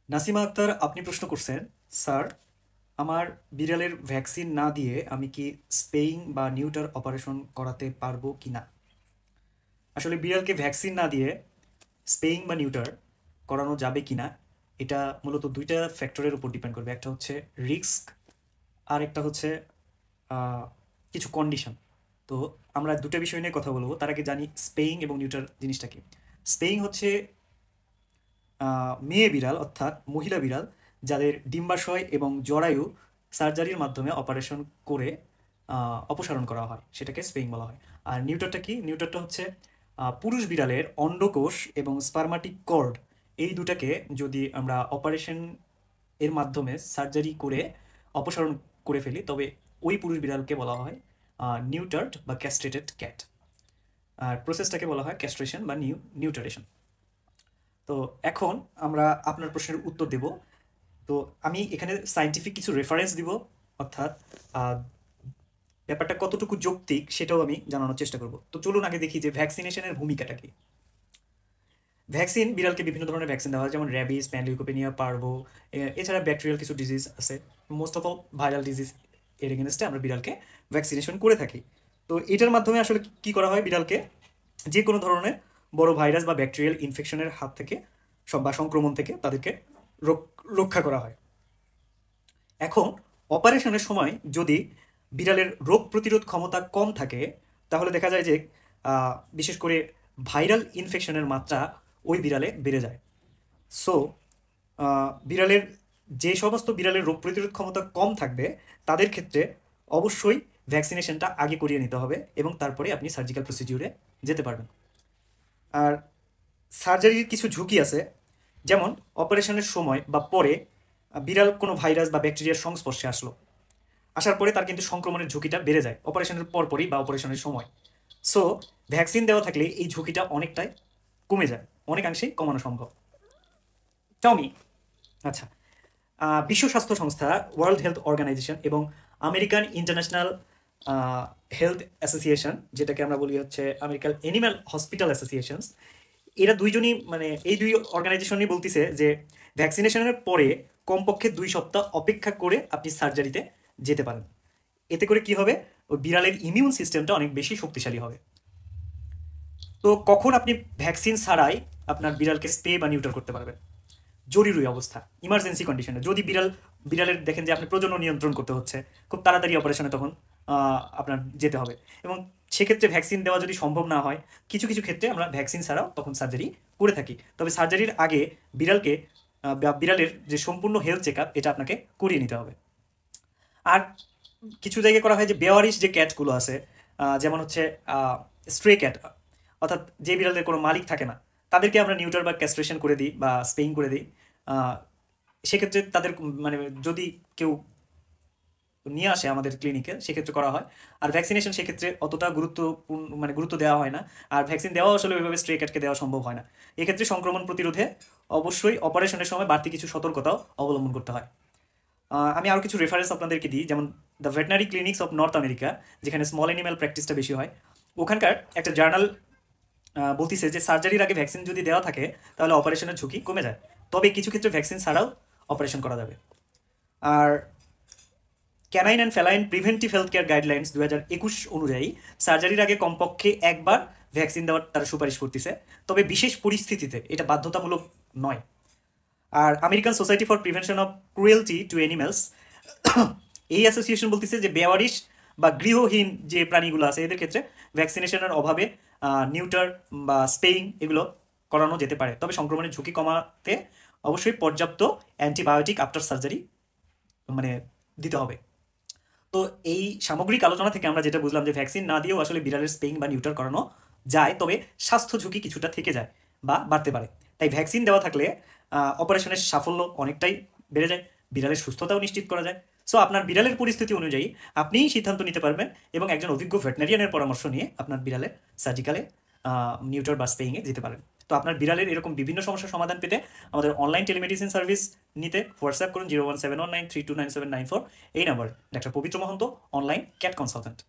নাসিমা আক্তার আপনি প্রশ্ন করছেন, স্যার আমার বিড়ালের ভ্যাকসিন না দিয়ে আমি কি স্পেইং বা নিউটার অপারেশন করাতে পারবো কি না। আসলে বিড়ালকে ভ্যাকসিন না দিয়ে স্পেইং বা নিউটার করানো যাবে কি না, এটা মূলত দুইটা ফ্যাক্টরের উপর ডিপেন্ড করবে। একটা হচ্ছে রিস্ক, আর একটা হচ্ছে আহ, কিছু কন্ডিশন। তো আমরা দুটো বিষয় নিয়ে কথা বলবো। তার আগে জানি স্পেইং এবং নিউটার জিনিসটা কি। স্পেইং হচ্ছে মেয়ে বিড়াল অর্থাৎ মহিলা বিড়াল যাদের ডিম্বাশয় এবং জরায়ু সার্জারির মাধ্যমে অপারেশন করে অপসারণ করা হয়, সেটাকে স্পেইং বলা হয়। আর নিউটারটা কি? নিউটারটা হচ্ছে পুরুষ বিড়ালের অন্ডকোষ এবং স্পার্মাটিক কর্ড, এই দুটাকে যদি আমরা অপারেশন এর মাধ্যমে সার্জারি করে অপসারণ করে ফেলি, তবে ওই পুরুষ বিড়ালকে বলা হয় নিউটার্ড বা ক্যাস্ট্রেটেড ক্যাট। আর প্রসেসটাকে বলা হয় ক্যাস্ট্রেশন বা নিউটারেশন। তো এখন আমরা আপনার প্রশ্নের উত্তর দেব। তো আমি এখানে সায়েন্টিফিক কিছু রেফারেন্স দিব, অর্থাৎ আহ, ব্যাপারটা কতটুকু যৌক্তিক সেটাও আমি জানানোর চেষ্টা করব। তো চলুন আগে দেখি যে ভ্যাকসিনেশনের ভূমিকাটা কি। ভ্যাকসিন, বিড়ালকে বিভিন্ন ধরনের ভ্যাকসিন দেওয়া হয়, যেমন র্যাবিস, প্যানলিউকোপেনিয়া, পার্ভো। এছাড়া ব্যাকটেরিয়াল কিছু ডিজিজ আছে। Most of all viral disease এর এগেনস্টে আমরা বিড়ালকে ভ্যাকসিনেশন করে থাকি। তো এটার মাধ্যমে আসলে কি করা হয়, বিড়ালকে যে কোনো ধরনের বড় ভাইরাস বা ব্যাকটেরিয়াল ইনফেকশনের হাত থেকে বা সংক্রমণ থেকে তাদেরকে রক্ষা করা হয়। এখন অপারেশনের সময় যদি বিড়ালের রোগ প্রতিরোধ ক্ষমতা কম থাকে, তাহলে দেখা যায় যে বিশেষ করে ভাইরাল ইনফেকশনের মাত্রা ওই বিড়ালে বেড়ে যায়। সো বিড়ালের যে সমস্ত বিড়ালের রোগ প্রতিরোধ ক্ষমতা কম থাকবে তাদের ক্ষেত্রে অবশ্যই ভ্যাকসিনেশনটা আগে করিয়ে নিতে হবে, এবং তারপরে আপনি সার্জিক্যাল প্রসিডিউরে যেতে পারবেন। আর সার্জারির কিছু ঝুঁকি আছে, যেমন অপারেশনের সময় বা পরে বিড়াল কোনো ভাইরাস বা ব্যাকটেরিয়ার সংস্পর্শে আসার পরে তার কিন্তু সংক্রমণের ঝুঁকিটা বেড়ে যায় অপারেশনের পরপরই বা অপারেশনের সময়। সো ভ্যাকসিন দেওয়া থাকলে এই ঝুঁকিটা অনেকটাই কমে যায়, অনেকাংশেই কমানো সম্ভব। টমি, আচ্ছা, বিশ্ব স্বাস্থ্য সংস্থা, ওয়ার্ল্ড হেলথ অর্গানাইজেশন এবং আমেরিকান ইন্টারন্যাশনাল হেলথ অ্যাসোসিয়েশন, যেটাকে আমরা বলি হচ্ছে আমেরিকান অ্যানিম্যাল হসপিটাল অ্যাসোসিয়েশনস, এরা দুইজনই মানে এই দুই অর্গানাইজেশনই বলতেছে যে ভ্যাকসিনেশনের পরে কমপক্ষে 2 সপ্তাহ অপেক্ষা করে আপনি সার্জারিতে যেতে পারেন। এতে করে কি হবে, ওই বিড়ালের ইমিউন সিস্টেমটা অনেক বেশি শক্তিশালী হবে। তো কখন আপনি ভ্যাকসিন ছাড়াই আপনার বিড়ালকে স্প্রে বা নিউটার করতে পারবেন? জরুরি অবস্থা, ইমার্জেন্সি কন্ডিশনে, যদি বিড়ালের দেখেন যে আপনি প্রজনন নিয়ন্ত্রণ করতে হচ্ছে, খুব তাড়াতাড়ি অপারেশনে তখন আপনার যেতে হবে। এবং সেক্ষেত্রে ভ্যাকসিন দেওয়া যদি সম্ভব না হয়, কিছু কিছু ক্ষেত্রে আমরা ভ্যাকসিন ছাড়াও তখন সার্জারি করে থাকি। তবে সার্জারির আগে বিড়ালকে বিড়ালের যে সম্পূর্ণ হেলথ চেক আপ এটা আপনাকে করিয়ে নিতে হবে। আর কিছু জায়গায় করা হয় যে বেওয়ারিশ যে ক্যাটগুলো আছে, যেমন হচ্ছে স্ট্রে ক্যাট, অর্থাৎ যে বিড়ালের কোনো মালিক থাকে না, তাদেরকে আমরা নিউটার বা ক্যাস্ট্রেশন করে দিই বা স্পেইং করে দিই। আহ, সেক্ষেত্রে তাদের মানে যদি কেউ নিয়ে আসে আমাদের ক্লিনিকে, সেক্ষেত্রে করা হয়। আর ভ্যাকসিনেশন সেক্ষেত্রে অতটা গুরুত্বপূর্ণ মানে গুরুত্ব দেওয়া হয় না। আর ভ্যাকসিন দেওয়া আসলে ওইভাবে স্ট্রে ক্যাটকে দেওয়া সম্ভব হয় না। এক্ষেত্রে সংক্রমণ প্রতিরোধে অবশ্যই অপারেশনের সময় বাড়তি কিছু সতর্কতাও অবলম্বন করতে হয়। আমি আরও কিছু রেফারেন্স আপনাদেরকে দিই, যেমন the veterinary clinics of north America, যেখানে স্মল অ্যানিম্যাল প্র্যাকটিসটা বেশি হয়। ওখানকার একটা জার্নাল বলতেছে যে সার্জারির আগে ভ্যাকসিন যদি দেওয়া থাকে তাহলে অপারেশনের ঝুঁকি কমে যায়, তবে কিছু ক্ষেত্রে ভ্যাকসিন ছাড়াও অপারেশন করা যাবে। আর canine and feline preventive health care guidelines 2021 অনুযায়ী সার্জারির আগে কমপক্ষে একবার ভ্যাকসিন দেওয়ার তারা সুপারিশ করতেছে, তবে বিশেষ পরিস্থিতিতে এটা বাধ্যতামূলক নয়। আর American society for prevention of cruelty to animals, এই অ্যাসোসিয়েশন বলতেছে যে বেওয়ারিশ বা গৃহহীন যে প্রাণীগুলো আছে এদের ক্ষেত্রে ভ্যাকসিনেশনের অভাবে নিউটার বা স্পেইং এগুলো করানো যেতে পারে, তবে সংক্রমণের ঝুঁকি কমাতে অবশ্যই পর্যাপ্ত অ্যান্টিবায়োটিক আফটার সার্জারি মানে দিতে হবে। তো এই সামগ্রিক আলোচনা থেকে আমরা যেটা বুঝলাম যে ভ্যাকসিন না দিয়েও আসলে বিড়ালের স্পেইং বা নিউটার করানো যায়, তবে স্বাস্থ্য ঝুঁকি কিছুটা থেকে যায় বা বাড়তে পারে। তাই ভ্যাকসিন দেওয়া থাকলে অপারেশনের সাফল্য অনেকটাই বেড়ে যায়, বিড়ালের সুস্থতাও নিশ্চিত করা যায়। সো আপনার বিড়ালের পরিস্থিতি অনুযায়ী আপনিই সিদ্ধান্ত নিতে পারবেন এবং একজন অভিজ্ঞ ভেটেনারিয়ানের পরামর্শ নিয়ে আপনার বিড়ালের সার্জিক্যালে নিউটার বা স্পেইংয়ে যেতে পারেন। তো আপনার বিড়ালের এরকম বিভিন্ন সমস্যার সমাধান পেতে আমাদের অনলাইন টেলিমেডিসিন সার্ভিস নিতে হোয়াটসঅ্যাপ করুন 01719329794, এই নাম্বার। ডাক্তার পবিত্র মহন্ত, অনলাইন ক্যাট কনসালটেন্ট।